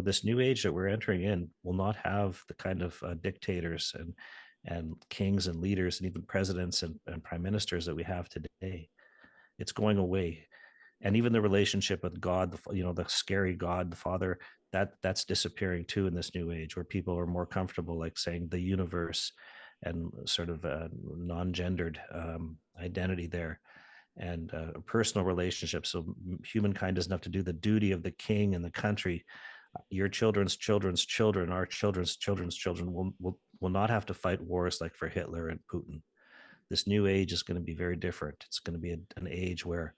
this new age that we're entering in will not have the kind of dictators and kings and leaders and even presidents and prime ministers that we have today. It's going away. And even the relationship with God, the scary God, the Father, that's disappearing too in this new age, where people are more comfortable like saying the universe and sort of a non-gendered identity there, and a personal relationship. So humankind doesn't have to do the duty of the king and the country. Your children's children's children, our children's children will not have to fight wars like for Hitler and Putin. This new age is going to be very different. It's going to be an age where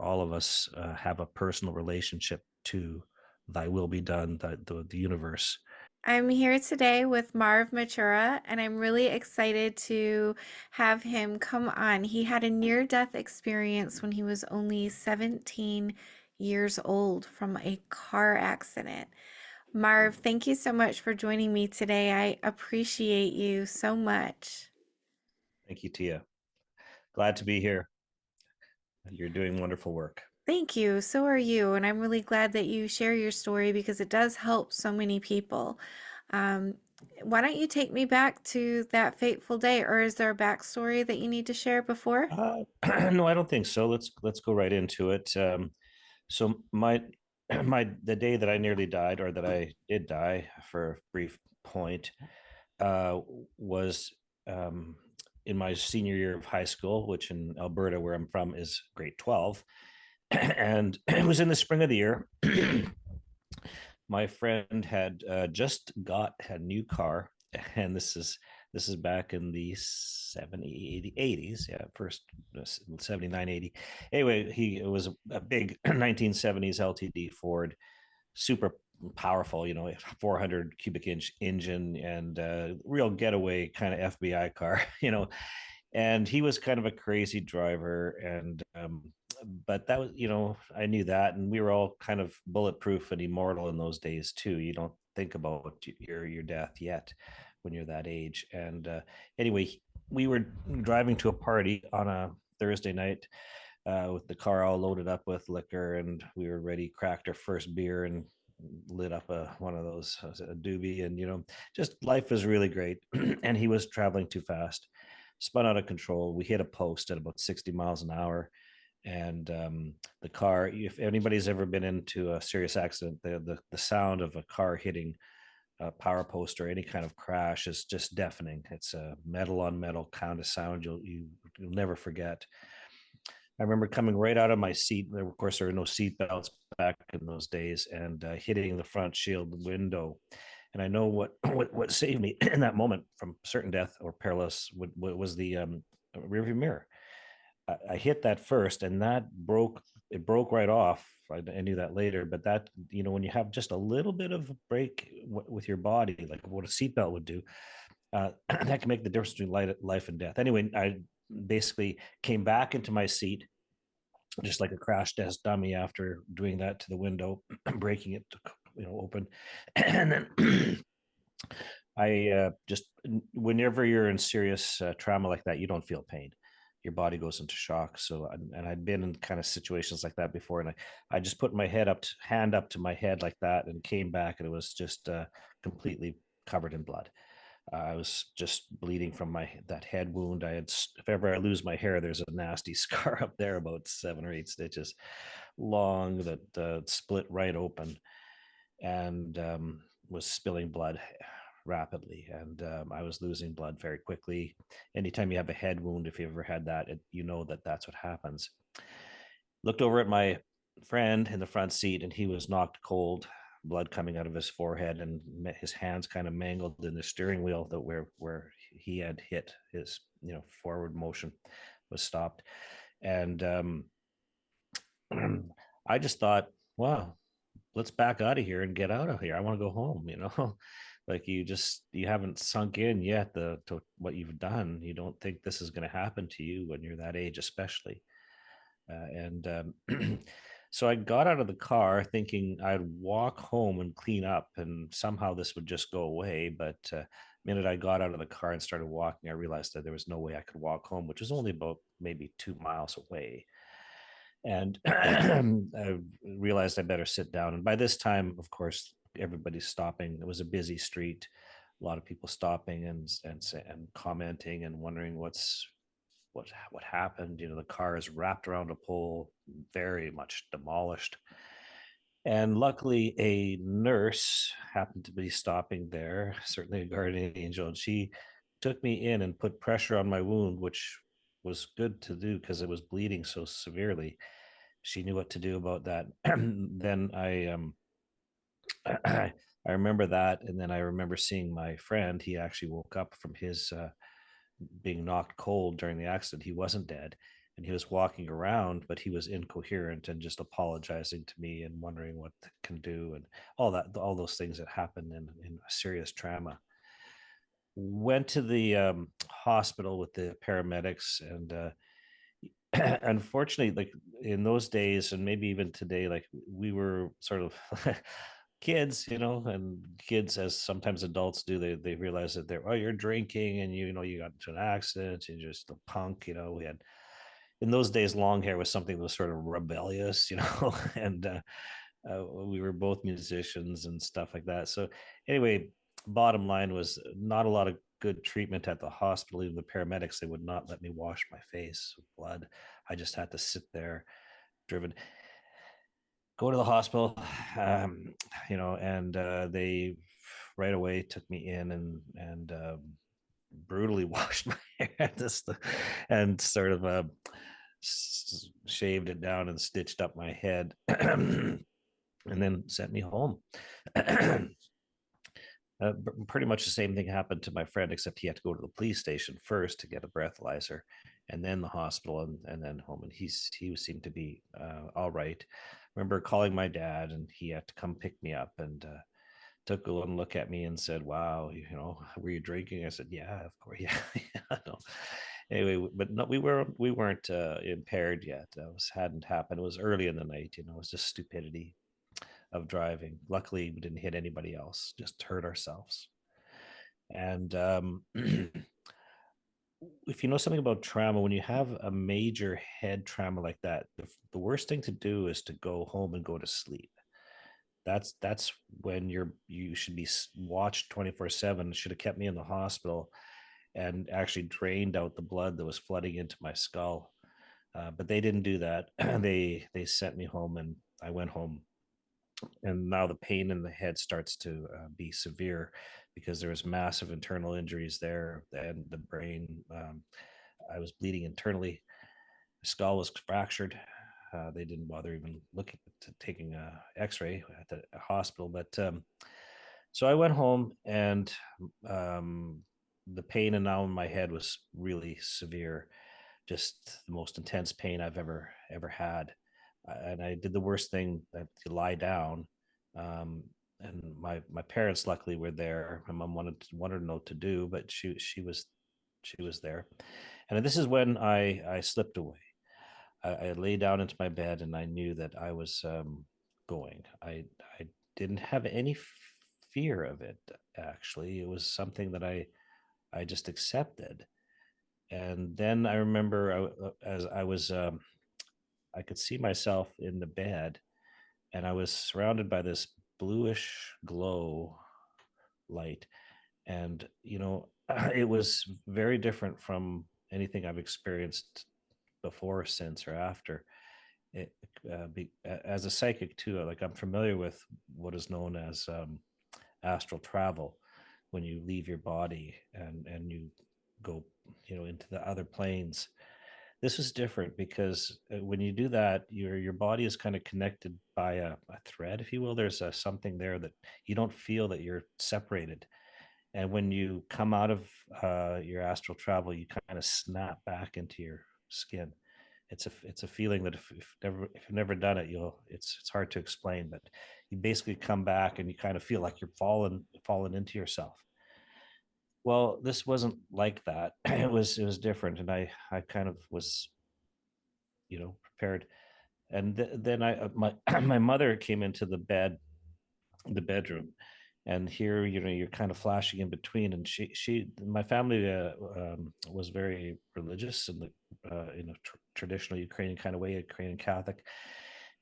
all of us have a personal relationship to thy will be done, the universe. I'm here today with Marv Machura, and I'm really excited to have him come on. He had a near-death experience when he was only 17 years old from a car accident. Marv, thank you so much for joining me today. I appreciate you so much. Thank you, Tia. Glad to be here. You're doing wonderful work. Thank you. So are you. And I'm really glad that you share your story because it does help so many people. Um, why don't you take me back to that fateful day, or is there a backstory that you need to share before? No, I don't think so. Let's go right into it. So the day that I nearly died, or that I did die for a brief point, uh, was um, in my senior year of high school, which in Alberta, where I'm from, is grade 12. And it was in the spring of the year. My friend had just got a new car, and this is back in the 70 80s, yeah, first 79 80. Anyway, it was a big 1970s LTD Ford, super powerful, 400 cubic inch engine, and real getaway kind of FBI car. And he was kind of a crazy driver. And but that was, I knew that, and we were all kind of bulletproof and immortal in those days too. You don't think about your death yet when you're that age. And anyway, we were driving to a party on a Thursday night, with the car all loaded up with liquor, and we were ready, cracked our first beer, and lit up one of those, a doobie, and just life was really great. And he was traveling too fast, spun out of control. We hit a post at about 60 miles an hour, and the car, if anybody's ever been into a serious accident, the sound of a car hitting a power post or any kind of crash is just deafening. It's a metal on metal kind of sound you'll never forget. I remember coming right out of my seat. Of course, there were no seat belts back in those days, and hitting the front shield window. And I know what saved me in that moment from certain death or perilous was the rearview mirror. I hit that first, and that broke. It broke right off. I knew that later, but that, when you have just a little bit of a break with your body, like what a seatbelt would do, that can make the difference between life and death. Anyway, I basically came back into my seat just like a crash test dummy after doing that to the window, breaking it, open. And then I just, whenever you're in serious trauma like that, you don't feel pain. Your body goes into shock. So, and I'd been in kind of situations like that before, and I just put my hand up to my head like that, and came back, and it was just completely covered in blood. I was just bleeding from that head wound. If ever I lose my hair, there's a nasty scar up there, about 7 or 8 stitches long, that split right open, and was spilling blood rapidly. And I was losing blood very quickly. Anytime you have a head wound, if you ever had that, you know that that's what happens. Looked over at my friend in the front seat, and he was knocked cold, blood coming out of his forehead, and his hands kind of mangled in the steering wheel, that where he had hit, his forward motion was stopped. And I just thought, wow, let's back out of here and get out of here. I want to go home. Like, you haven't sunk in yet to what you've done. You don't think this is going to happen to you when you're that age, especially. And so I got out of the car thinking I'd walk home and clean up, and somehow this would just go away. But minute I got out of the car and started walking, I realized that there was no way I could walk home, which was only about maybe 2 miles away. And I realized I better sit down. And by this time, of course, everybody's stopping. It was a busy street, a lot of people stopping and commenting and wondering what happened. The car is wrapped around a pole, very much demolished. And luckily, a nurse happened to be stopping there, certainly a guardian angel, and she took me in and put pressure on my wound, which was good to do because it was bleeding so severely. She knew what to do about that. Then I remember that, and then I remember seeing my friend. He actually woke up from his being knocked cold during the accident. He wasn't dead, and he was walking around, but he was incoherent and just apologizing to me and wondering what they can do and all those things that happen in serious trauma. Went to the hospital with the paramedics, and unfortunately, like in those days, and maybe even today, like we were sort of kids, and kids, as sometimes adults do, they realize that you're drinking, and you got into an accident, and you're just a punk. We had, in those days, long hair was something that was sort of rebellious, and we were both musicians and stuff like that. So anyway, bottom line was not a lot of good treatment at the hospital. Even the paramedics, they would not let me wash my face with blood. I just had to sit there, driven, go to the hospital, um, and they right away took me in and brutally washed my hair and sort of shaved it down and stitched up my head, and then sent me home. Pretty much the same thing happened to my friend, except he had to go to the police station first to get a breathalyzer, and then the hospital, and then home. And he seemed to be all right. I remember calling my dad, and he had to come pick me up, and took a little look at me and said, "Wow, were you drinking?" I said, "Yeah, of course, yeah." Yeah, no. Anyway, but no, we weren't impaired yet. That hadn't happened. It was early in the night. It was just stupidity of driving. Luckily, we didn't hit anybody else, just hurt ourselves. And if you know something about trauma, when you have a major head trauma like that, the worst thing to do is to go home and go to sleep. That's when you should be watched 24/7. Should have kept me in the hospital and actually drained out the blood that was flooding into my skull. But they didn't do that. They sent me home, and I went home, and now the pain in the head starts to be severe because there was massive internal injuries there, and the brain. I was bleeding internally. The skull was fractured. They didn't bother even looking at taking a X-ray at the hospital, but so I went home, and the pain and now in my head was really severe, just the most intense pain I've ever had. And I did the worst thing, that to lie down. Um, and my parents luckily were there. My mom wanted to know what to do, but she was there. And this is when I slipped away. I lay down into my bed, and I knew that I was going. I didn't have any fear of it. Actually, it was something that I just accepted. And then I remember as I was I could see myself in the bed, and I was surrounded by this bluish glow light, and it was very different from anything I've experienced before, since, or after it. As a psychic too, like I'm familiar with what is known as astral travel, when you leave your body and you go into the other planes. This is different because when you do that, your body is kind of connected by a thread, if you will. There's something there that you don't feel that you're separated. And when you come out of your astral travel, you kind of snap back into your skin. It's a feeling that if you've never done it, it's hard to explain, but you basically come back and you kind of feel like you're fallen into yourself. Well, this wasn't like that. It was different, and I kind of was prepared. And then my my mother came into the bedroom, and here you're kind of flashing in between. And she my family was very religious in the traditional Ukrainian kind of way, Ukrainian Catholic.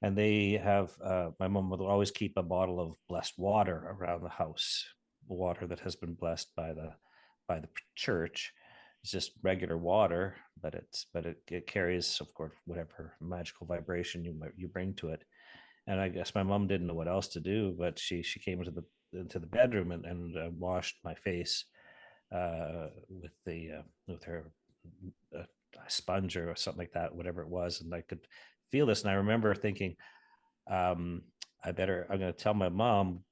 And they have my mom would always keep a bottle of blessed water around the house, water that has been blessed by the church. It's just regular water, but it carries, of course, whatever magical vibration you bring to it. And I guess my mom didn't know what else to do, but she came into the bedroom and washed my face with her uh, sponge or something like that, whatever it was, and I could feel this. And I remember thinking, um, I'm going to tell my mom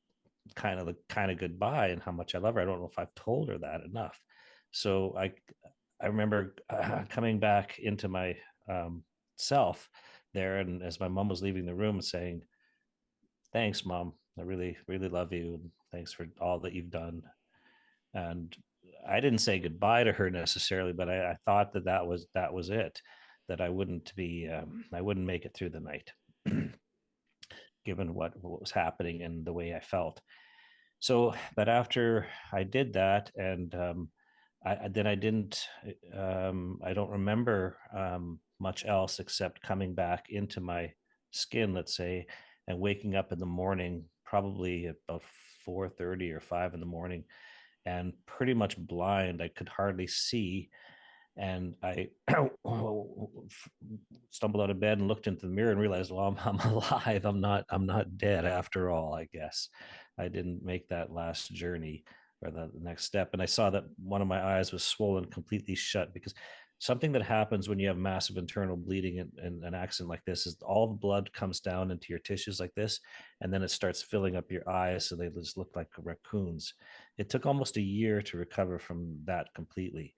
kind of goodbye and how much I love her. I don't know if I've told her that enough. So I remember coming back into my self there, and as my mom was leaving the room, saying, "Thanks, mom. I really really love you, and thanks for all that you've done." And I didn't say goodbye to her necessarily, but I thought that was it, that I wouldn't make it through the night, given what was happening and the way I felt. So, but after I did that, and then I didn't, I don't remember much else except coming back into my skin, let's say, and waking up in the morning, probably about 4:30 or 5 in the morning, and pretty much blind. I could hardly see, and I stumbled out of bed and looked into the mirror and realized, well, I'm alive. I'm not dead after all. I guess I didn't make that last journey or the next step. And I saw that one of my eyes was swollen completely shut, because something that happens when you have massive internal bleeding in an accident like this is all the blood comes down into your tissues like this, and then it starts filling up your eyes so they just look like raccoons. It took almost a year to recover from that completely.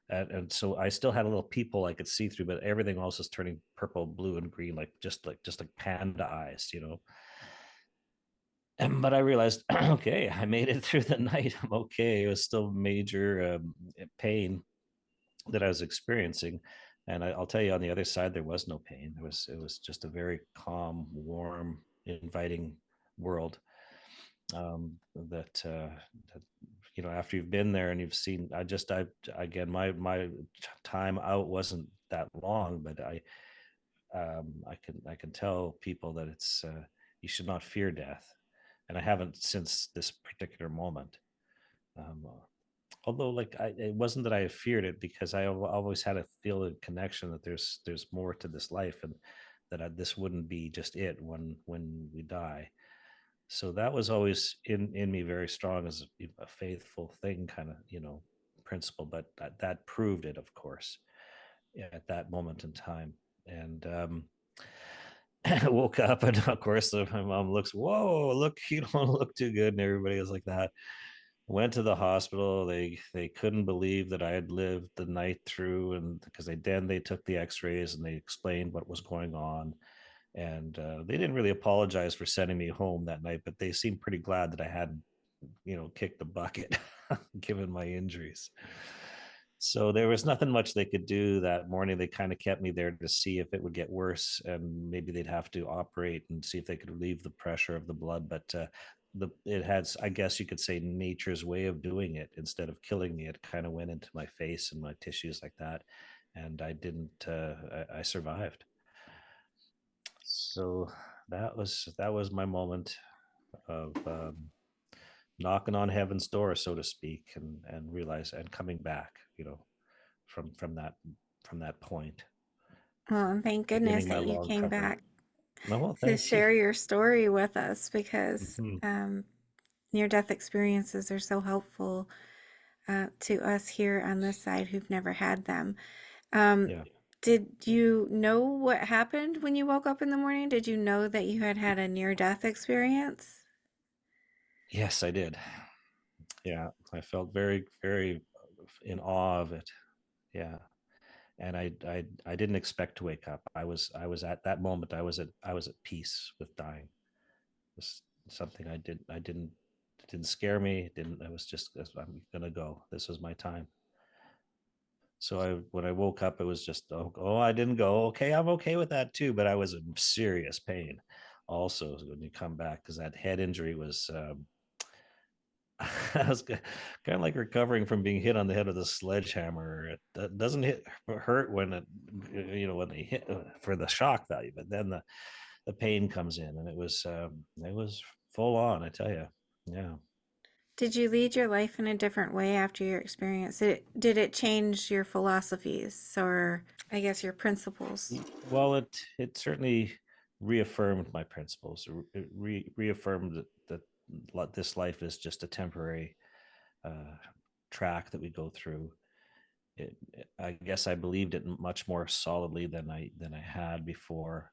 And so I still had a little people I could see through, but everything else is turning purple, blue, and green, just like panda eyes, you know. And but I realized, okay, I made it through the night. I'm okay. It was still major pain that I was experiencing, and I'll tell you, on the other side, there was no pain. It was just a very calm, warm, inviting world, that after you've been there and you've seen. I again, my time out wasn't that long, but I can tell people that it's you should not fear death, and I haven't since this particular moment. um, Although, like, it wasn't that I feared it, because I always had a feeling connection that there's more to this life, and that this wouldn't be just it when we die. So that was always in me very strong, as a faithful thing, kind of, principle. But that proved it, of course, at that moment in time. And I woke up, and of course my mom looks, whoa, look, you don't look too good, and everybody was like that. Went to the hospital. They couldn't believe that I had lived the night through, and because they took the x-rays and they explained what was going on. And they didn't really apologize for sending me home that night, but they seemed pretty glad that I hadn't, kicked the bucket, given my injuries. So there was nothing much they could do that morning. They kind of kept me there to see if it would get worse, and maybe they'd have to operate and see if they could relieve the pressure of the blood. But it had, I guess you could say, nature's way of doing it. Instead of killing me, it kind of went into my face and my tissues like that, and I didn't. I survived. So that was my moment of knocking on heaven's door, so to speak, and realize, and coming back, from that point, Well, and thank goodness beginning my that you long came recovery. back No, well, to thank you. share your story with us because Mhm. near-death experiences are so helpful to us here on this side who've never had them. Um, Yeah. did you know what happened when you woke up in the morning? Did you know that you had had a near-death experience? Yes, I did. Yeah, I felt very, very in awe of it. Yeah, and I didn't expect to wake up. I was at that moment. I was at peace with dying. It was something I didn't. It didn't scare me. It didn't. I was just, I'm gonna go. This is my time. So when I woke up, it was just, oh, I didn't go. Okay, I'm okay with that too. But I was in serious pain also when you come back, because that head injury was. I was kind of like recovering from being hit on the head with a sledgehammer. It doesn't hurt when it, when they hit for the shock value, but then the pain comes in, and it was full on, I tell you. Yeah. Did you lead your life in a different way after your experience? Did it change your philosophies or I guess your principles? Well, it certainly reaffirmed my principles. It reaffirmed that this life is just a temporary uh, track that we go through. I guess I believed it much more solidly than I had before,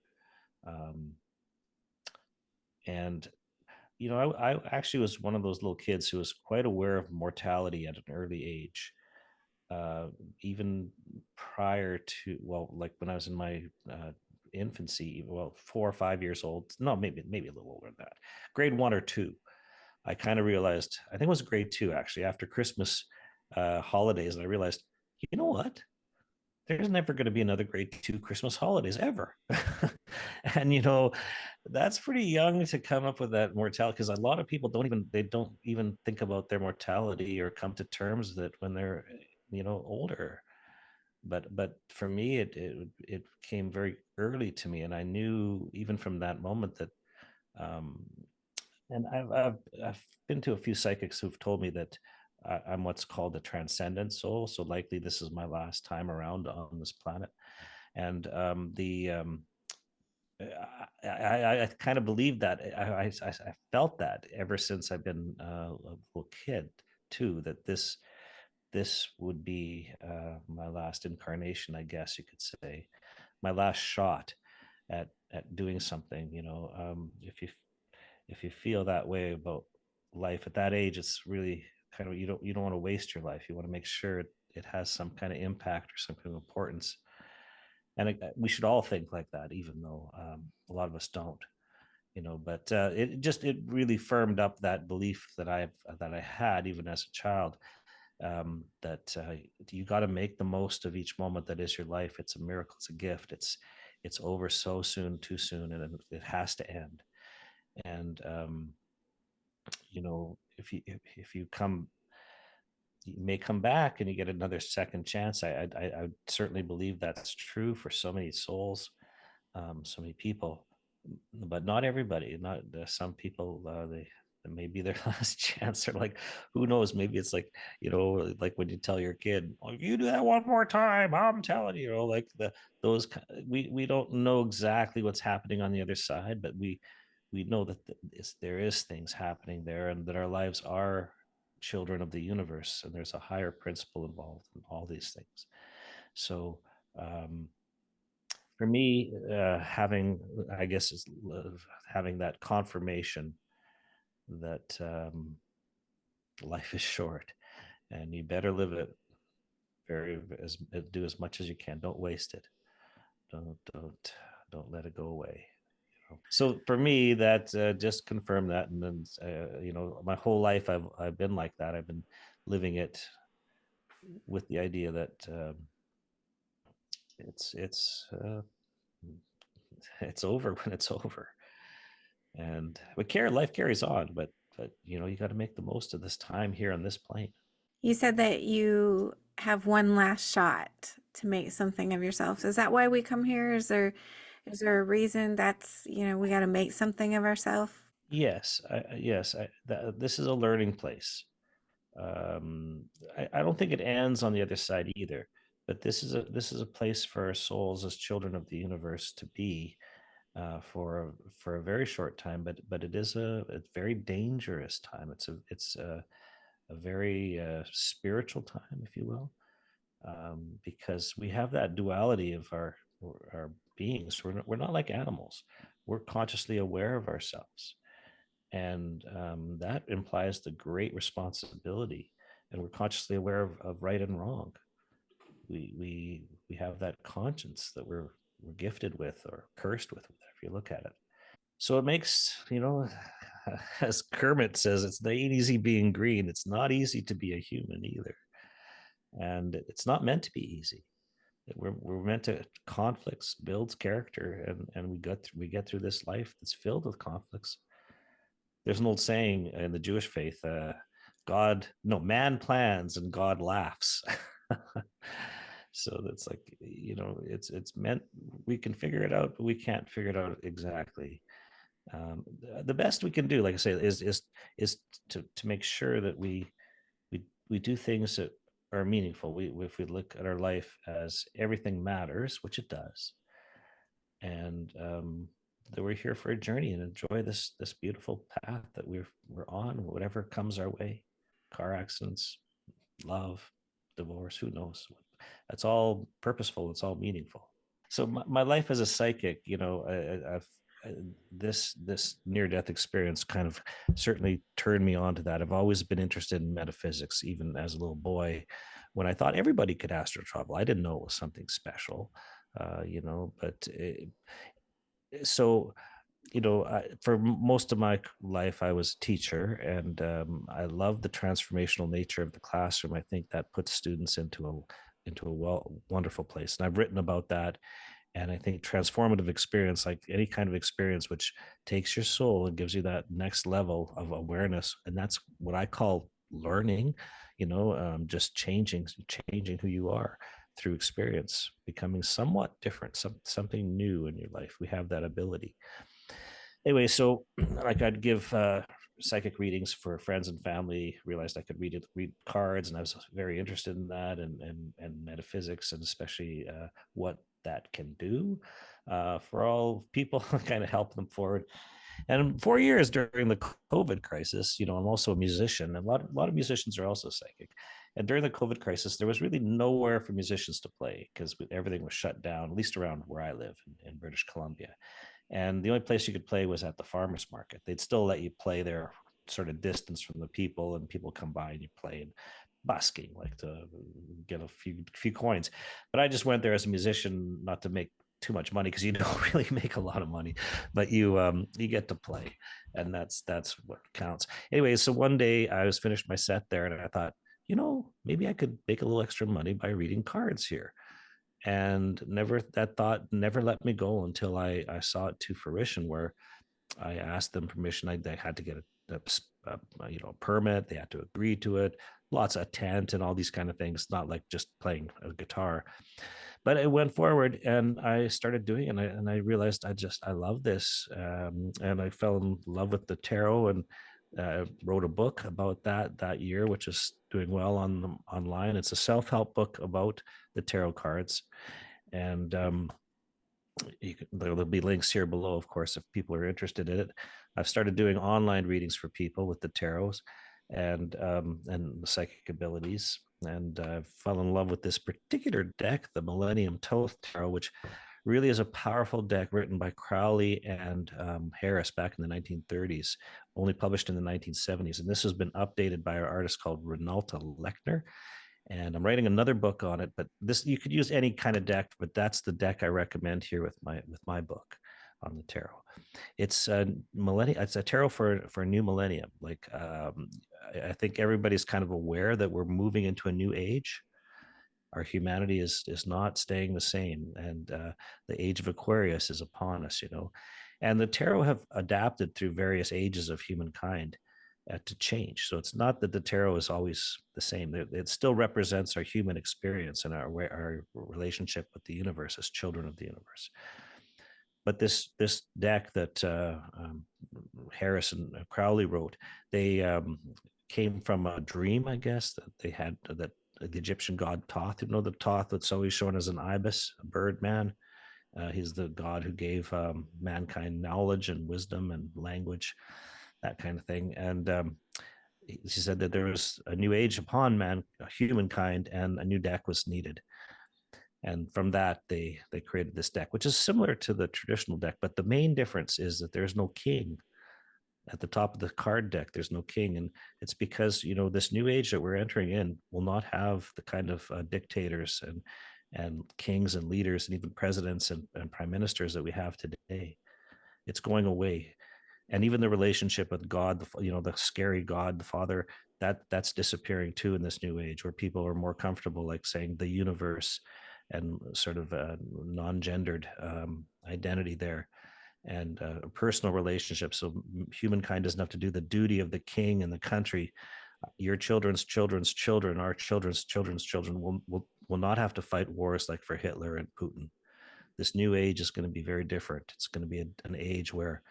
um, and I actually was one of those little kids who was quite aware of mortality at an early age, uh, even prior to, well, like when I was in my infancy, well, 4 or 5 years old. No, maybe a little older than that. Grade 1 or 2. I kind of realized. I think it was grade 2 actually, after Christmas holidays, and I realized, you know what? There's never going to be another grade 2 Christmas holidays ever. And that's pretty young to come up with that mortality, because a lot of people don't even think about their mortality or come to terms with it when they're older. But for me, it came very early to me, and I knew even from that moment that um and I've been to a few psychics who've told me that I'm what's called a transcendent soul, so likely this is my last time around on this planet. And the I kind of believe that. I felt that ever since I've been a little kid too, that this would be my last incarnation, I guess you could say, my last shot at doing something. If you feel that way about life at that age, it's really kind of, you don't want to waste your life. You want to make sure it has some kind of impact or some kind of importance. And we should all think like that, even though a lot of us don't. But it really firmed up that belief that I had even as a child, that you got to make the most of each moment that is your life. It's a miracle. It's a gift. It's over so soon, too soon, and it has to end. And if you may come back and you get another second chance. I certainly believe that's true for so many souls, so many people, but not everybody. Not some people. They it may be their last chance, or like, who knows? Maybe it's like, like when you tell your kid, "Oh, if you do that one more time, I'm telling you," like those. We don't know exactly what's happening on the other side, but we know that there is things happening there, and that our lives are children of the universe, and there's a higher principle involved in all these things. So um, for me, having, I guess, is having that confirmation that life is short, and you better live it very as do as much as you can. Don't waste it. Don't let it go away. So for me, that just confirmed that. And then my whole life I've been like that. I've been living it with the idea that it's it's over when it's over. And life carries on, but you got to make the most of this time here on this plane. You said that you have one last shot to make something of yourself. Is that why we come here? Is there a reason that's, we got to make something of ourselves? Yes, yes. This is a learning place. um, I don't think it ends on the other side either, but this is a place for our souls as children of the universe to be, for a very short time, but it is a very dangerous time. It's a very spiritual time, if you will, because we have that duality of our beings. We're not like animals. We're consciously aware of ourselves, and that implies the great responsibility. And we're consciously aware of right and wrong. We have that conscience that we're gifted with, or cursed with, if you look at it. So it makes, as Kermit says, it's not easy being green. It's not easy to be a human either, and it's not meant to be easy. We're meant to, conflicts builds character, and we get through this life that's filled with conflicts. There's an old saying in the Jewish faith, God, no, man plans and God laughs. So that's like, it's meant we can figure it out, but we can't figure it out exactly. The best we can do, like I say, is to make sure that we do things that are meaningful. If we look at our life as everything matters, which it does, and that we're here for a journey and enjoy this beautiful path that we're on, whatever comes our way, car accidents, love, divorce, who knows. That's all purposeful, it's all meaningful. So my life as a psychic, I've this near death experience kind of certainly turned me on to that. I've always been interested in metaphysics, even as a little boy, when I thought everybody could astral travel. I didn't know it was something special, but so for most of my life, I was a teacher, and I love the transformational nature of the classroom. I think that puts students into a wonderful place, and I've written about that. And I think transformative experience, like any kind of experience which takes your soul and gives you that next level of awareness, and that's what I call learning. Just changing who you are through experience, becoming somewhat different, something new in your life. We have that ability. Anyway, so like I'd give psychic readings for friends and family. Realized I could read cards, and I was very interested in that, and metaphysics, and especially what that can do for all people, kind of help them forward. And 4 years during the COVID crisis, I'm also a musician. A lot of musicians are also psychic. And during the COVID crisis, there was really nowhere for musicians to play because everything was shut down, at least around where I live in British Columbia. And the only place you could play was at the farmers market. They'd still let you play there, sort of distance from the people, and people come by and you play, and busking, like to get a few coins. But I just went there as a musician, not to make too much money, because you don't really make a lot of money, but you get to play, and that's what counts. Anyway, so one day I was finished my set there, and I thought, maybe I could make a little extra money by reading cards here. And that thought never let me go until I saw it to fruition, where I asked them permission. They had to get a permit. They had to agree to it. Lots of tent and all these kind of things. Not like just playing a guitar, but it went forward, and I started doing it. And I realized I love this, and I fell in love with the tarot, and wrote a book about that year, which is doing well online. It's a self-help book about the tarot cards, and there'll be links here below, of course, if people are interested in it. I've started doing online readings for people with the tarots and the psychic abilities, and I fell in love with this particular deck, the Millennium Toth Tarot, which really is a powerful deck written by Crowley and Harris back in the 1930s, only published in the 1970s. And this has been updated by an artist called Renata Lechner. And I'm writing another book on it, but this, you could use any kind of deck, but that's the deck I recommend here with my book on the tarot. It's a millennium. It's a tarot for a new millennium. Like I think everybody's kind of aware that we're moving into a new age. Our humanity is not staying the same, and the age of Aquarius is upon us. And the tarot have adapted through various ages of humankind to change. So it's not that the tarot is always the same. It still represents our human experience and our relationship with the universe as children of the universe. But this deck that Harris and Crowley wrote, they came from a dream, I guess, that they had, that the Egyptian god Thoth. The Thoth that's always shown as an ibis, a bird man. He's the god who gave mankind knowledge and wisdom and language, that kind of thing. And she said that there was a new age upon humankind, and a new deck was needed. And from that, they created this deck, which is similar to the traditional deck, but the main difference is that there's no king at the top of the card deck. There's no king, and it's because this new age that we're entering in will not have the kind of dictators and kings and leaders and even presidents and prime ministers that we have today. It's going away. And even the relationship with God, the scary God, the Father, that's disappearing too in this new age, where people are more comfortable like saying the universe, and sort of a non-gendered identity there, and a personal relationship. So humankind doesn't have to do the duty of the king and the country. Your children's children's children, our children's children's children will will not have to fight wars like for Hitler and Putin. This new age is going to be very different. It's going to be an age where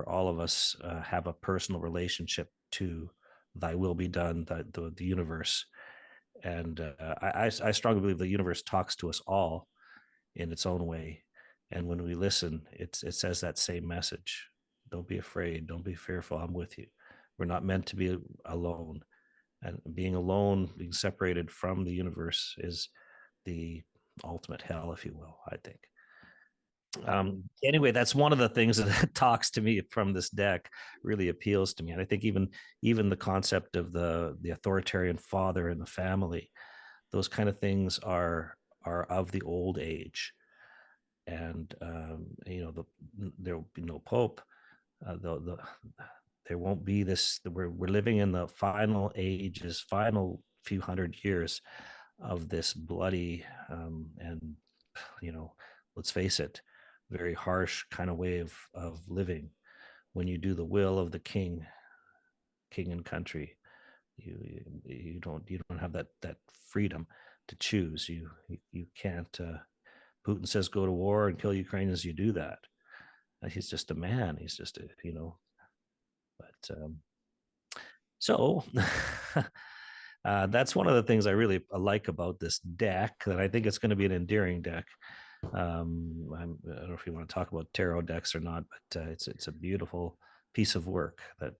all of us have a personal relationship to thy will be done, the universe. And I strongly believe the universe talks to us all in its own way. And when we listen, it says that same message. Don't be afraid. Don't be fearful. I'm with you. We're not meant to be alone. And being alone, being separated from the universe is the ultimate hell, if you will, I think. Anyway, that's one of the things that talks to me from this deck, really appeals to me. And I think even the concept of the authoritarian father in the family, those kind of things are of the old age. And there will be no pope. The there won't be this. We're living in the final ages, final few hundred years of this bloody and let's face it, very harsh kind of way of living. When you do the will of the king and country, you don't have that freedom to choose. You can't. Putin says go to war and kill Ukrainians. You do that. He's just a man. He's just a But so that's one of the things I really like about this deck. That I think it's going to be an endearing deck. I don't know if you want to talk about tarot decks or not, but it's a beautiful piece of work that,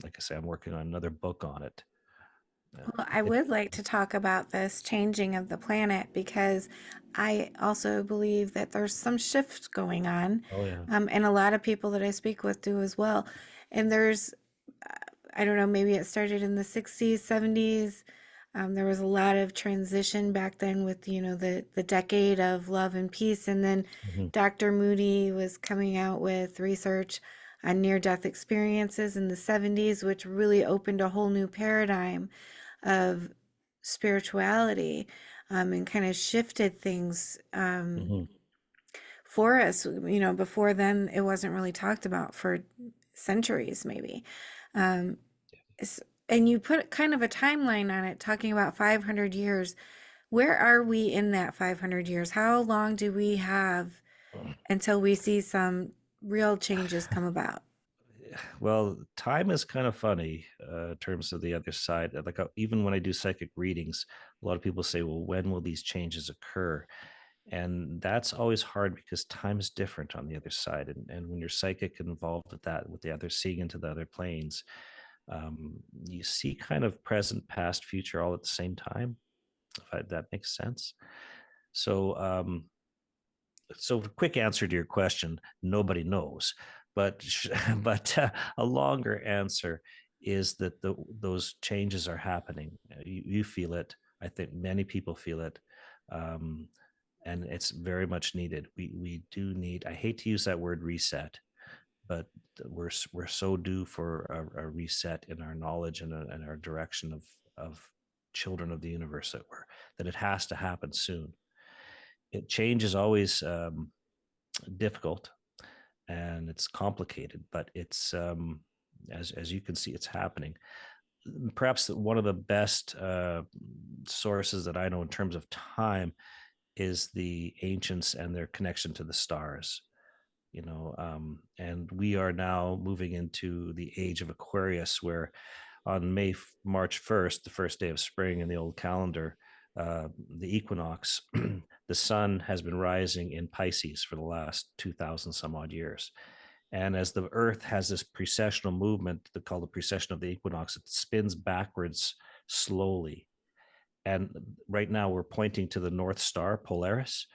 like I say, I'm working on another book on it. Well, I It would like to talk about this changing of the planet because I also believe that there's some shift going on, oh yeah. and a lot of people that I speak with do as well. And there's, I don't know, maybe it started in the 60s, 70s. There was a lot of transition back then with, the decade of love and peace. And then Mhm. Dr. Moody was coming out with research on near-death experiences in the 70s, which really opened a whole new paradigm of spirituality, and kind of shifted things Mhm. for us. Before then, it wasn't really talked about for centuries, maybe. Um, and you put kind of a timeline on it, talking about 500 years. Where are we in that 500 years? How long do we have until we see some real changes come about? Well, time is kind of funny in terms of the other side. Like even when I do psychic readings, a lot of people say, "Well, when will these changes occur?" And that's always hard because time is different on the other side. And when you're psychic involved with that, with the other seeing into the other planes, you see kind of present, past, future all at the same time. If that makes sense. So, so quick answer to your question: nobody knows, but but a longer answer is that those changes are happening. You feel it. I think many people feel it. Um, and it's very much needed. We do need. I hate to use that word reset, but we're so due for a reset in our knowledge and our direction of children of the universe that it has to happen soon. Change is always difficult and it's complicated, but it's as you can see, it's happening. Perhaps one of the best sources that I know in terms of time is the ancients and their connection to the stars. And we are now moving into the age of Aquarius, where on March 1st, the first day of spring in the old calendar, the equinox, the sun has been rising in Pisces for the last 2,000 some odd years. And as the Earth has this precessional movement, called the precession of the equinox, it spins backwards slowly. And right now we're pointing to the North Star, Polaris.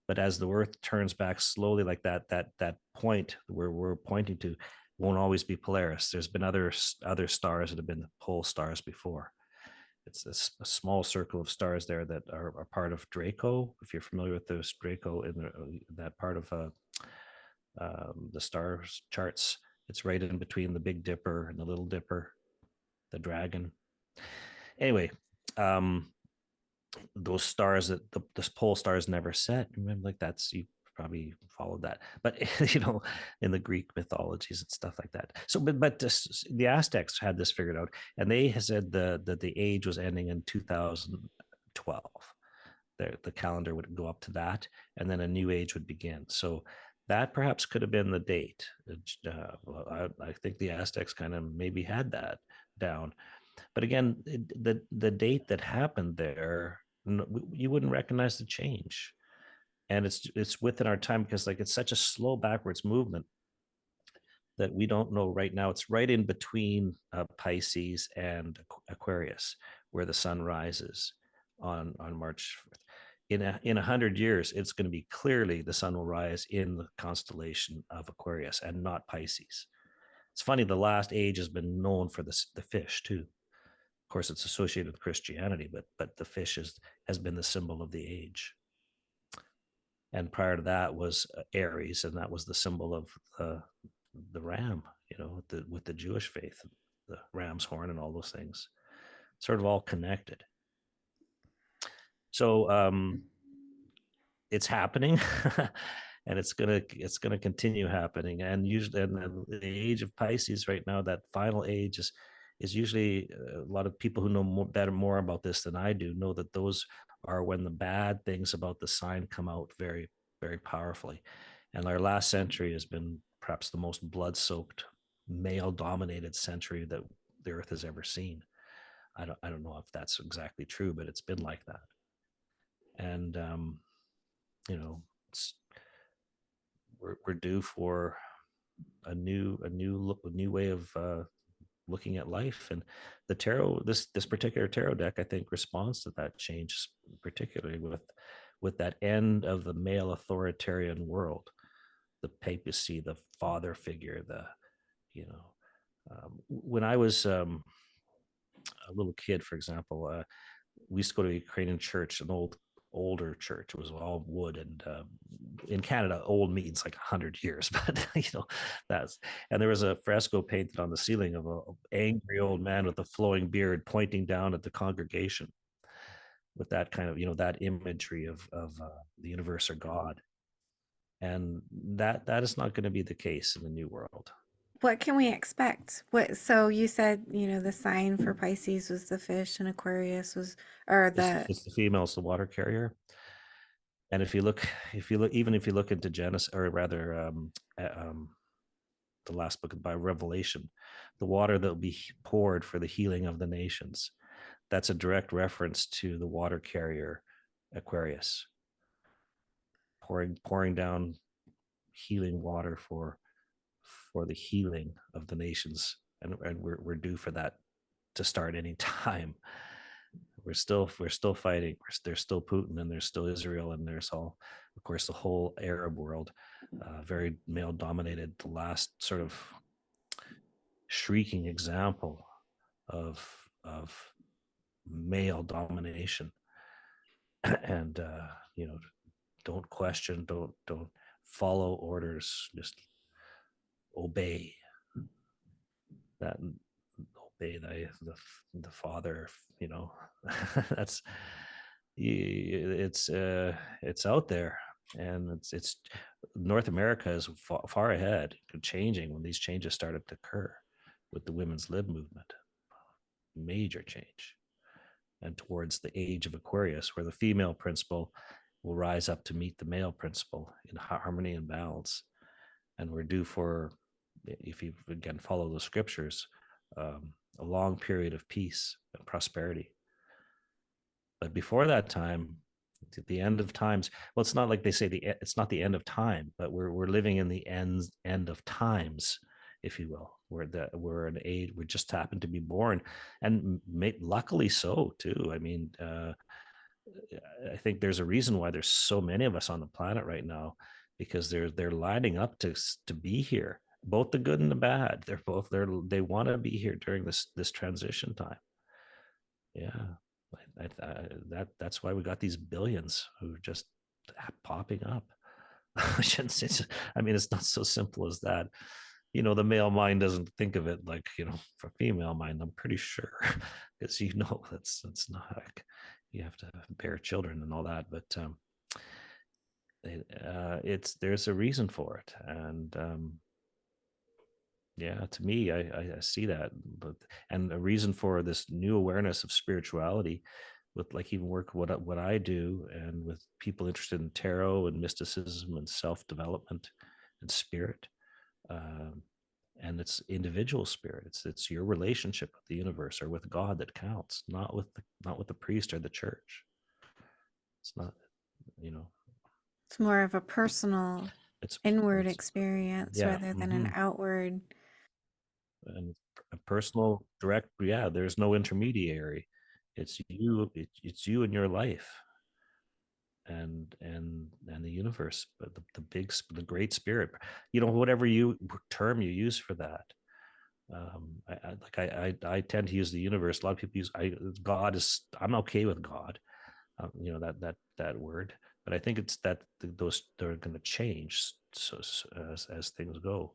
But as the Earth turns back slowly, like that point where we're pointing to, won't always be Polaris. There's been other stars that have been pole stars before. It's a small circle of stars there that are part of Draco. If you're familiar with those Draco in that part of the stars charts, it's right in between the Big Dipper and the Little Dipper, the Dragon. Anyway, those stars that the pole stars never set. Remember, like that's you probably followed that, but in the Greek mythologies and stuff like that. So, but the Aztecs had this figured out, and they said that the age was ending in 2012. the calendar would go up to that, and then a new age would begin. So that perhaps could have been the date. Well, I think the Aztecs kind of maybe had that down. But again, the date that happened there, you wouldn't recognize the change. And it's within our time, because like it's such a slow backwards movement that we don't know right now. It's right in between Pisces and Aquarius, where the sun rises on March 4th. In 100 years, it's going to be clearly the sun will rise in the constellation of Aquarius and not Pisces. It's funny, the last age has been known for the fish too. Of course, it's associated with Christianity, but the fish has been the symbol of the age. And prior to that was Aries, and that was the symbol of the ram, with the Jewish faith, the ram's horn, and all those things, sort of all connected. So it's happening, and it's gonna continue happening. And usually, and the age of Pisces right now, that final age is usually, a lot of people who know more about this than I do know that those are when the bad things about the sign come out very, very powerfully. And our last century has been perhaps the most blood-soaked, male-dominated century that the Earth has ever seen. I don't know if that's exactly true, but it's been like that. And it's, we're due for a new way of looking at life. And the tarot, this particular tarot deck, I think, responds to that change, particularly with that end of the male authoritarian world, the papacy, the father figure, when I was a little kid, for example, we used to go to a Ukrainian church, an older church. It was all wood, and in Canada, old means like 100 years. But and there was a fresco painted on the ceiling of an angry old man with a flowing beard pointing down at the congregation, with that kind of that imagery of the universe or God. And that is not going to be the case in the new world. What can we expect? So you said, the sign for Pisces was the fish and Aquarius was, or It's the female, it's the water carrier. And even if you look into Genesis, or rather, the last book by Revelation, the water that will be poured for the healing of the nations, that's a direct reference to the water carrier Aquarius, pouring down healing water for the healing of the nations. And we're due for that to start any time. We're still fighting. There's still Putin, and there's still Israel, and there's of course, the whole Arab world, very male dominated. The last sort of shrieking example of male domination. And don't question, don't follow orders, just obey that. Obey the father. That's it's out there. And it's North America is far ahead, changing when these changes started to occur with the women's lib movement. Major change. And towards the age of Aquarius, where the female principle will rise up to meet the male principle in harmony and balance. And we're due for, if you again follow the scriptures, a long period of peace and prosperity. But before that time, at the end of times, well, it's not like they say it's not the end of time, but we're living in the end of times, if you will. We're an age, we just happened to be born, and luckily so too. I mean, I think there's a reason why there's so many of us on the planet right now, because they're lining up to be here, both the good and the bad. They want to be here during this transition time. Yeah, that's why we got these billions who are just popping up. I mean, it's not so simple as that. The male mind doesn't think of it like, for female mind, I'm pretty sure, because that's not like, you have to bear children and all that. But there's a reason for it. And yeah, to me, I see that. And a reason for this new awareness of spirituality with like even work what I do, and with people interested in tarot and mysticism and self-development and spirit. Um, and it's individual spirit. It's your relationship with the universe or with God that counts, not with the priest or the church. It's not, you know, It's more of a personal, it's inward it's experience yeah, rather than an hmm, outward. and a personal direct. Yeah, there's no intermediary. It's you. It's you and your life, and the universe, but the great spirit. Whatever you term you use for that. I tend to use the universe. A lot of people use God is. I'm okay with God. That word, but I think it's that those they're going to change as things go.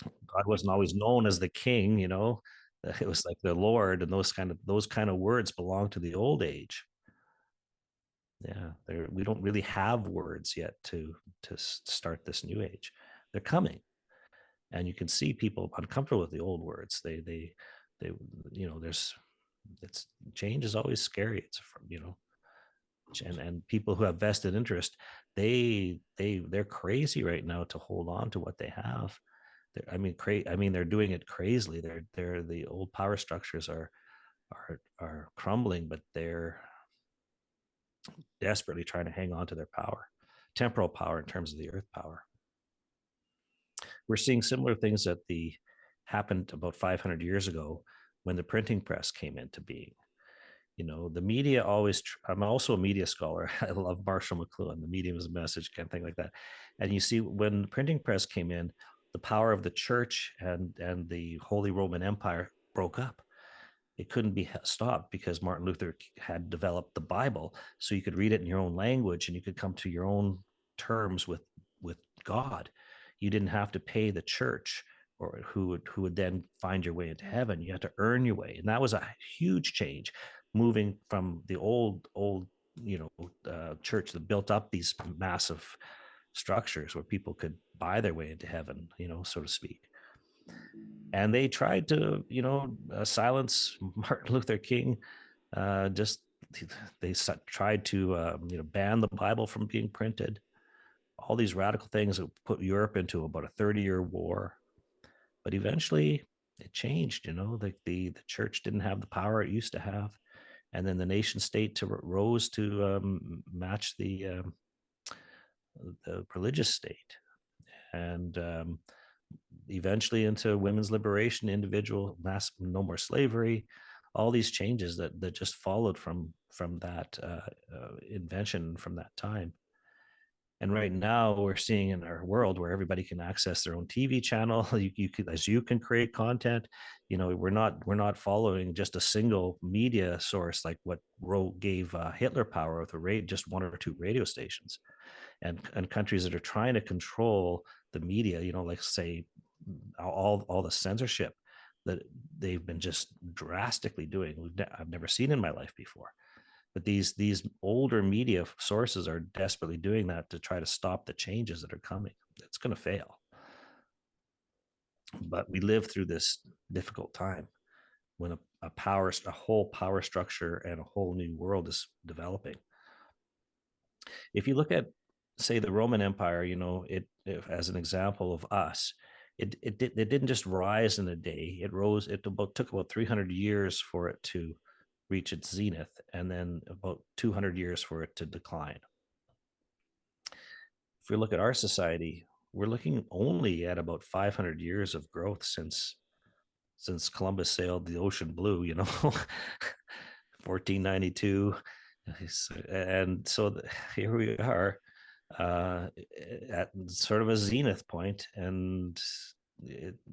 God wasn't always known as the king, it was like the Lord, and those kind of words belong to the old age. Yeah, we don't really have words yet to start this new age. They're coming, and you can see people uncomfortable with the old words. They there's it's change is always scary. It's and people who have vested interest, they're crazy right now to hold on to what they have. They're doing it crazily. They're the old power structures are crumbling, but they're desperately trying to hang on to their power, temporal power in terms of the earth power. We're seeing similar things that the happened about 500 years ago when the printing press came into being. The media always. I'm also a media scholar. I love Marshall McLuhan. The medium is a message, kind of thing like that. And you see, when the printing press came in, the power of the church and the Holy Roman Empire broke up. It couldn't be stopped because Martin Luther had developed the Bible, so you could read it in your own language and you could come to your own terms with God. You didn't have to pay the church, or who would then find your way into heaven. You had to earn your way, and that was a huge change, moving from the old church that built up these massive structures where people could buy their way into heaven, so to speak. And they tried to silence Martin Luther King. Just they tried to ban the Bible from being printed. All these radical things that put Europe into about a 30-year war. But eventually it changed. The church didn't have the power it used to have, and then the nation state rose to match the religious state, and eventually into women's liberation, individual mass, no more slavery, all these changes that just followed from that invention from that time. And right now we're seeing in our world where everybody can access their own TV channel. You can create content. We're not following just a single media source like what gave Hitler power with just one or two radio stations, and countries that are trying to control the media, like say all the censorship that they've been just drastically doing. I've never seen in my life before. But these older media sources are desperately doing that to try to stop the changes that are coming. It's going to fail. But we live through this difficult time when a whole power structure and a whole new world is developing. If you look at, say, the Roman Empire, as an example of us, it didn't just rise in a day. It rose. Took about 300 years for it to reach its zenith, and then about 200 years for it to decline. If we look at our society, we're looking only at about 500 years of growth since Columbus sailed the ocean blue, 1492. And so here we are at sort of a zenith point, and it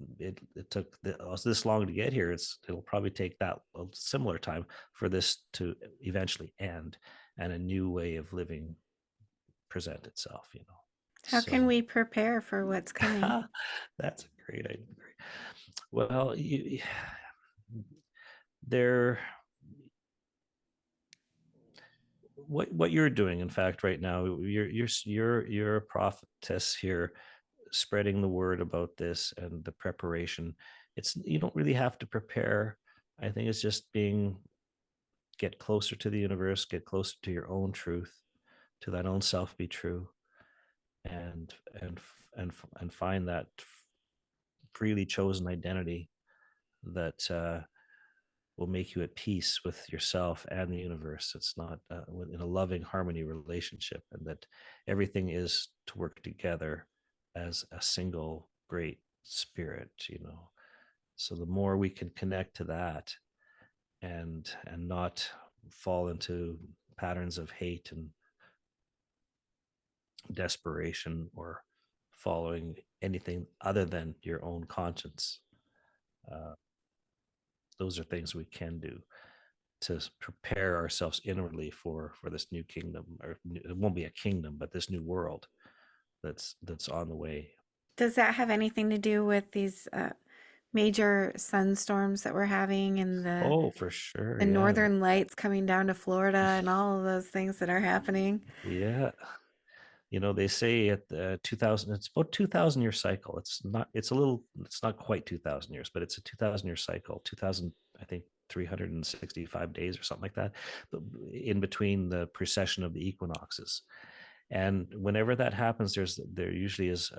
took this long to get here. It'll probably take that a similar time for this to eventually end and a new way of living present itself. How can So we prepare for what's coming? that's a great idea. Well, there what you're doing, in fact, right now, you're a prophetess here, spreading the word about this and the preparation. You don't really have to prepare. I think it's just being get closer to the universe, get closer to your own truth, to thine own self be true, and and find that freely chosen identity that will make you at peace with yourself and the universe. It's not in a loving harmony relationship, and that everything is to work together as a single great spirit. So the more we can connect to that, and not fall into patterns of hate and desperation, or following anything other than your own conscience. Uh, those are things we can do to prepare ourselves inwardly for this new kingdom, or it won't be a kingdom, but this new world that's on the way. Does that have anything to do with these major sunstorms that we're having and Oh, for sure. the Yeah. northern lights coming down to Florida and all of those things that are happening? Yeah. They say at the 2000, it's about 2000-year cycle. It's not quite 2000 years, but it's a 2000-year cycle. 2000, I think, 365 days or something like that, but in between the precession of the equinoxes. And whenever that happens, there usually is,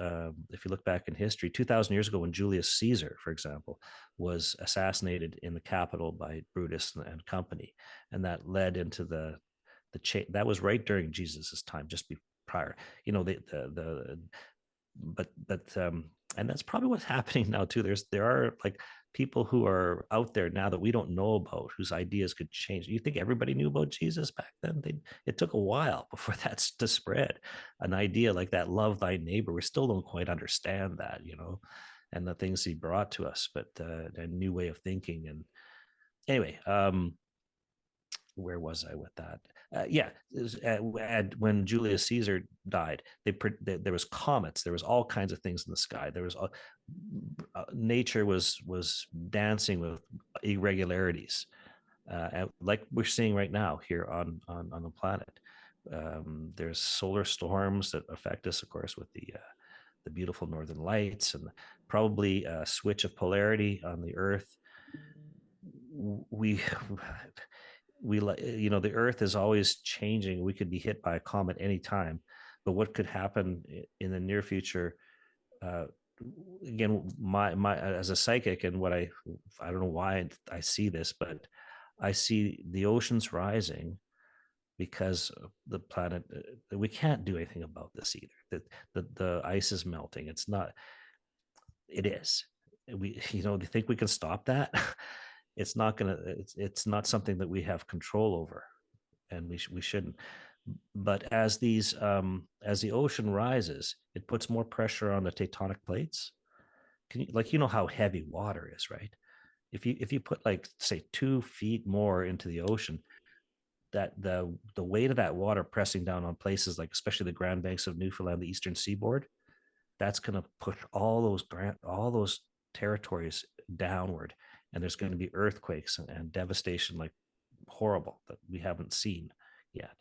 if you look back in history, 2000 years ago, when Julius Caesar, for example, was assassinated in the Capitol by Brutus and company, and that led into the chain. That was right during Jesus's time, just prior. The but and that's probably what's happening now too. There are like people who are out there now that we don't know about, whose ideas could change. You think everybody knew about Jesus back then? It took a while before that's to spread. An idea like that, love thy neighbor, we still don't quite understand that, and the things he brought to us, but a new way of thinking. And anyway, where was I with that? Yeah, when Julius Caesar died, there was comets, there was all kinds of things in the sky. There was nature was dancing with irregularities, like we're seeing right now here on the planet. There's solar storms that affect us, of course, with the beautiful northern lights, and probably a switch of polarity on the Earth. We the Earth is always changing. We could be hit by a comet anytime, but what could happen in the near future? uh, Again, my as a psychic, and what I don't know why I see this, but I see the oceans rising because of the planet. We can't do anything about this either. The ice is melting. It's not. It is. We Do you think we can stop that? It's not gonna. It's not something that we have control over, and we shouldn't. But as the ocean rises, it puts more pressure on the tectonic plates. How heavy water is, right? If you put, like, say, 2 feet more into the ocean, that the weight of that water pressing down on places like, especially the Grand Banks of Newfoundland, the eastern seaboard, that's going to push all those territories downward, and there's going to be earthquakes and devastation, like, horrible, that we haven't seen yet.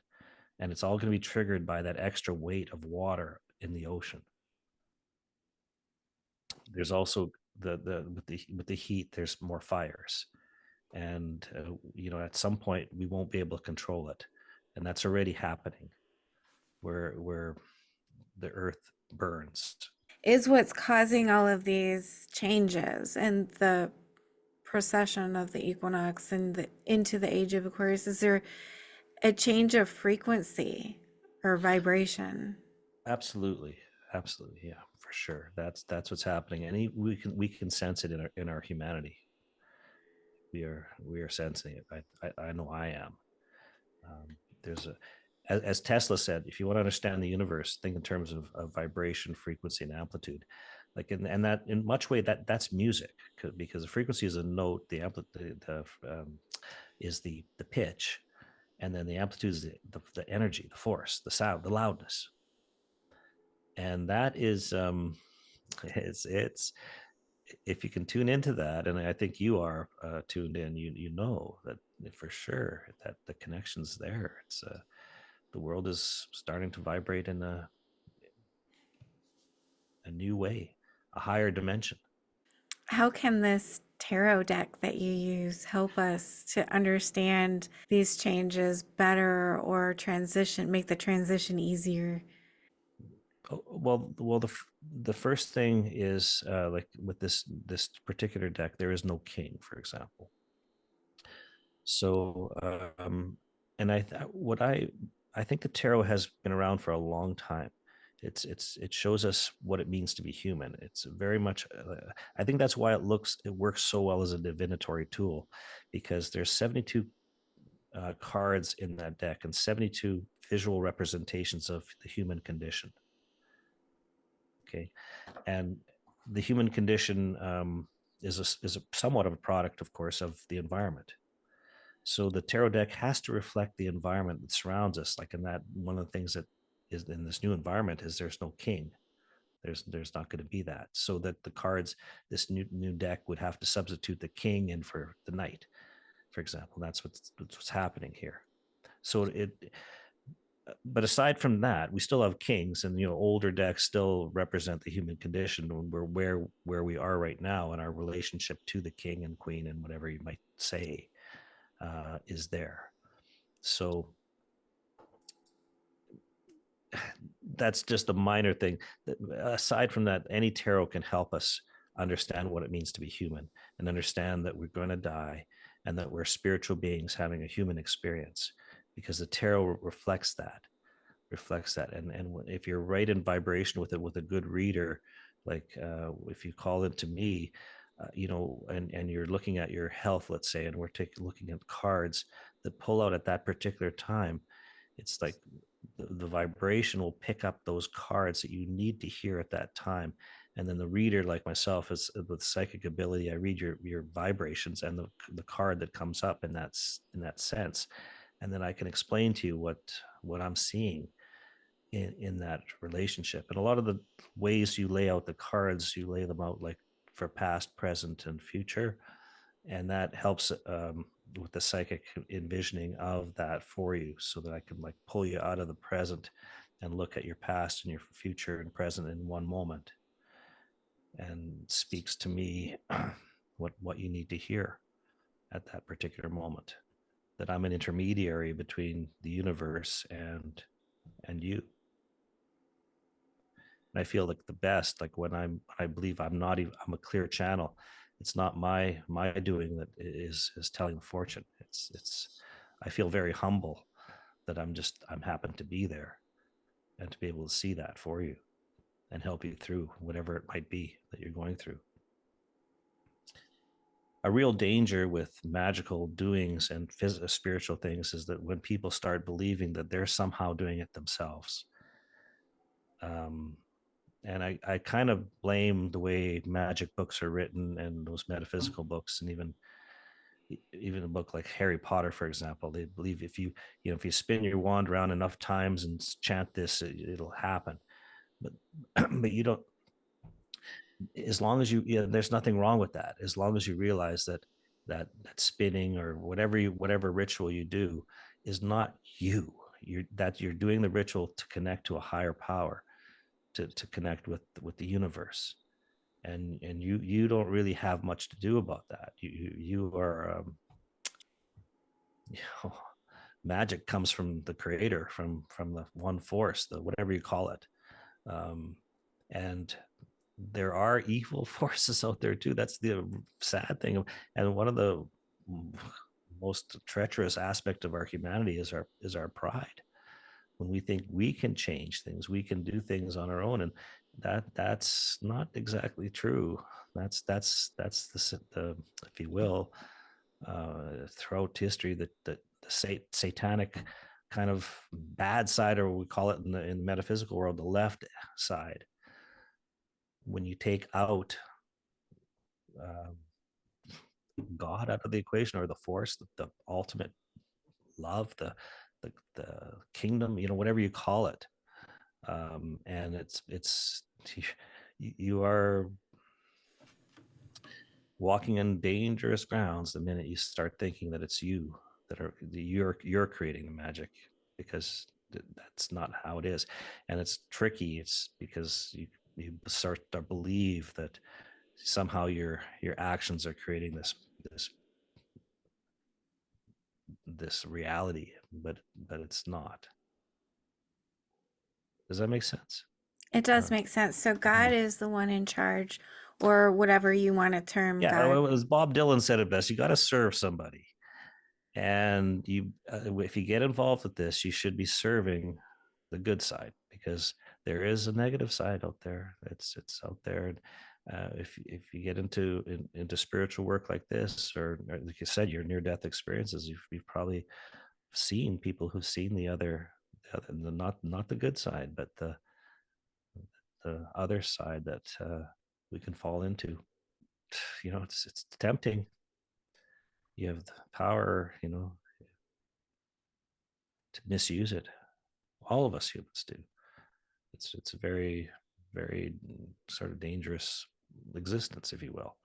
And it's all going to be triggered by that extra weight of water in the ocean. There's also with the heat, there's more fires, and at some point we won't be able to control it, and that's already happening, where the earth burns. Is what's causing all of these changes and the procession of the equinox and into the age of Aquarius? Is there a change of frequency or vibration? Absolutely, absolutely, yeah, for sure. That's what's happening, and we can sense it in our humanity. We are sensing it. I know I am. There's a as Tesla said, if you want to understand the universe, think in terms of vibration, frequency, and amplitude. Like, and that in much way, that's music, because the frequency is a note, the amplitude is the pitch, and then the amplitude is the energy, the force, the sound, the loudness, and that is it's if you can tune into that, and I think you are tuned in, you know that for sure that the connection's there. It's the world is starting to vibrate in a new way, a higher dimension. How can this tarot deck that you use help us to understand these changes better or make the transition easier? The first thing is like with this particular deck, there is no king, for example. So, and I think the tarot has been around for a long time. It shows us what it means to be human. It's very much. I think that's why it works so well as a divinatory tool, because there's 72 cards in that deck and 72 visual representations of the human condition. Okay, and the human condition is a somewhat of a product, of course, of the environment. So the tarot deck has to reflect the environment that surrounds us. Like in that, one of the things that is in this new environment is there's no king. There's not going to be that. So that the cards, this new deck would have to substitute the king in for the knight, for example. That's what's happening here. So but aside from that, we still have kings, and older decks still represent the human condition. When we're where we are right now, and our relationship to the king and queen and whatever you might say is there. So that's just a minor thing. Aside from that, any tarot can help us understand what it means to be human and understand that we're going to die and that we're spiritual beings having a human experience, because the tarot reflects that. And if you're right in vibration with it, with a good reader, like if you call into me, and you're looking at your health, let's say, and we're looking at cards that pull out at that particular time, it's like the vibration will pick up those cards that you need to hear at that time. And then the reader, like myself, is with psychic ability. I read your vibrations and the card that comes up in that sense, and then I can explain to you what I'm seeing in that relationship. And a lot of the ways you lay out the cards, you lay them out like for past, present, and future, and that helps with the psychic envisioning of that for you, so that I can like pull you out of the present and look at your past and your future and present in one moment, and speaks to me what you need to hear at that particular moment, that I'm an intermediary between the universe and you. And I feel like the best, like when I believe I'm a clear channel. It's not my doing that is telling the fortune. It's I feel very humble that I'm happen to be there and to be able to see that for you and help you through whatever it might be that you're going through. A real danger with magical doings and spiritual things is that when people start believing that they're somehow doing it themselves, um, and I kind of blame the way magic books are written and those metaphysical books, and even a book like Harry Potter, for example. They believe if you spin your wand around enough times and chant this, it'll happen. But but you don't. As long as there's nothing wrong with that. As long as you realize that spinning or whatever ritual you do is not you. You're doing the ritual to connect to a higher power, to connect with the universe, and you don't really have much to do about that. You are you know, magic comes from the creator, from the one force, the whatever you call it, and there are evil forces out there too. That's the sad thing, and one of the most treacherous aspect of our humanity is our pride. When we think we can change things, we can do things on our own, and that's not exactly true. That's the if you will, throughout history, that the satanic kind of bad side, or we call it in the metaphysical world, the left side. When you take out uh, God out of the equation, or the force, the ultimate love, the kingdom, whatever you call it, and it's you are walking in dangerous grounds the minute you start thinking that it's you you're creating the magic, because that's not how it is. And it's tricky. It's because you start to believe that somehow your actions are creating this this reality, but it's not. Does that make sense? It does Uh, make sense. So yeah. God is the one in charge, or whatever you want to term Yeah, God. as Bob Dylan said it best, you got to serve somebody, and if you get involved with this, you should be serving the good side, because there is a negative side out there. It's out there. And if you get into spiritual work like this, or like you said, your near death experiences, you've probably seen people who've seen not the good side, but the other side that we can fall into. It's tempting. You have the power, to misuse it. All of us humans do. It's a very, very sort of dangerous existence, if you will,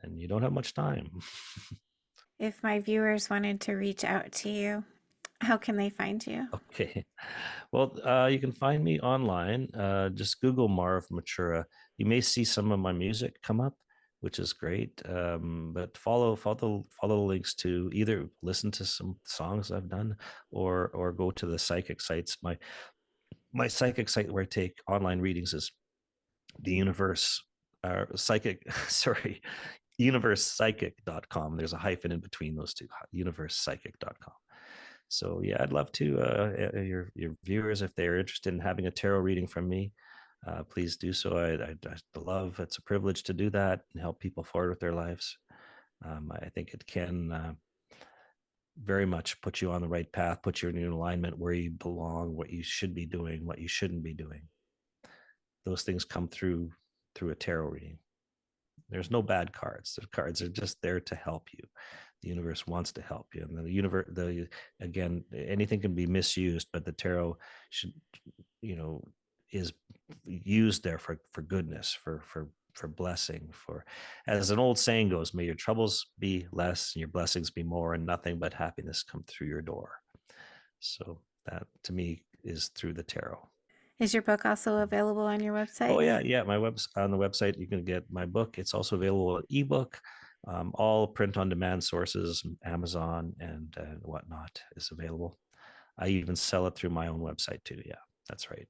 and you don't have much time. If my viewers wanted to reach out to you, how can they find you? Okay. Well, you can find me online. Just Google Marv Machura. You may see some of my music come up, which is great. But follow the links to either listen to some songs I've done, or go to the psychic sites. My psychic site where I take online readings is the universe psychic sorry universepsychic.com. There's a hyphen in between those two, universepsychic.com. So yeah, I'd love to your viewers, if they're interested in having a tarot reading from me, please do so. I love, it's a privilege to do that and help people forward with their lives. I think it can very much put you on the right path, put you in alignment where you belong, what you should be doing, what you shouldn't be doing. Those things come through a tarot reading. There's no bad cards. The cards are just there to help you. The universe wants to help you, and the universe, again, anything can be misused, but the tarot should, you know, is used there for goodness, for blessing. For, as an old saying goes, may your troubles be less and your blessings be more, and nothing but happiness come through your door. So that to me is through the tarot. Is your book also available on your Oh website? yeah, yeah. My on the website you can get my book. It's also available ebook, all print on demand sources, Amazon and whatnot is available. I even sell it through my own website too. Yeah, that's right.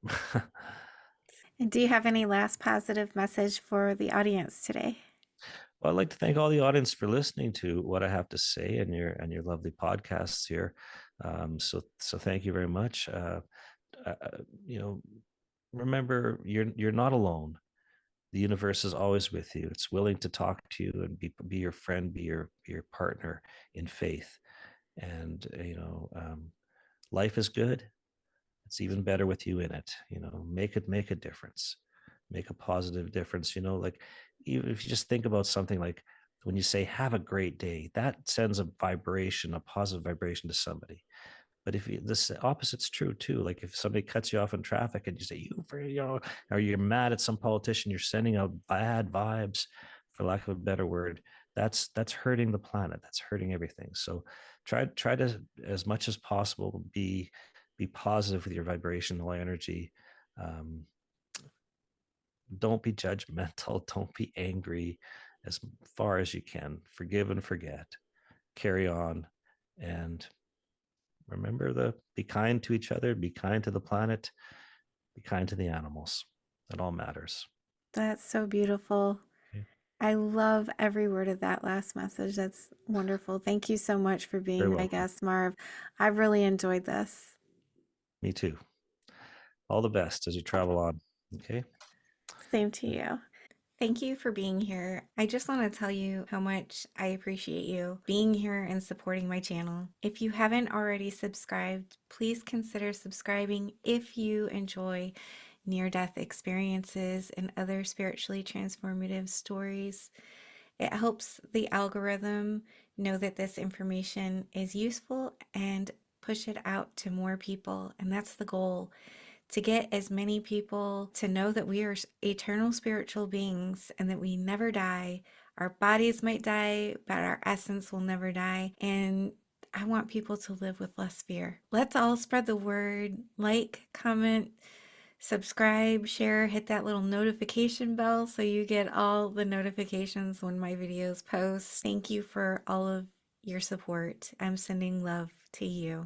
And do you have any last positive message for the audience today? Well, I'd like to thank all the audience for listening to what I have to say and your lovely podcasts here. So thank you very much. You know, remember you're not alone. The universe is always with you. It's willing to talk to you and be your friend, be your partner in faith. And life is good. It's even better with you in it. Make a difference, make a positive difference. Like, even if you just think about something like when you say "Have a great day," that sends a vibration, a positive vibration to somebody. But if this opposite's true too, like if somebody cuts you off in traffic and you say or you're mad at some politician, you're sending out bad vibes, for lack of a better word. That's hurting the planet. That's hurting everything. So try to, as much as possible, be positive with your vibrational energy. Um, don't be judgmental. Don't be angry. As far as you can, forgive and forget. Carry on, and remember, the be kind to each other, be kind to the planet, be kind to the animals. That all matters. That's so beautiful. Okay. I love every word of that last message. That's wonderful. Thank you so much for Very being my welcome. guest, Marv. I really enjoyed this. Me too. All the best as you travel on. Okay. Same to you. Thank you for being here. I just want to tell you how much I appreciate you being here and supporting my channel. If you haven't already subscribed, please consider subscribing if you enjoy near death experiences and other spiritually transformative stories. It helps the algorithm know that this information is useful and push it out to more people. And that's the goal, to get as many people to know that we are eternal spiritual beings and that we never die. Our bodies might die, but our essence will never die. And I want people to live with less fear. Let's all spread the word, like, comment, subscribe, share, hit that little notification bell so you get all the notifications when my videos post. Thank you for all of your support. I'm sending love to you.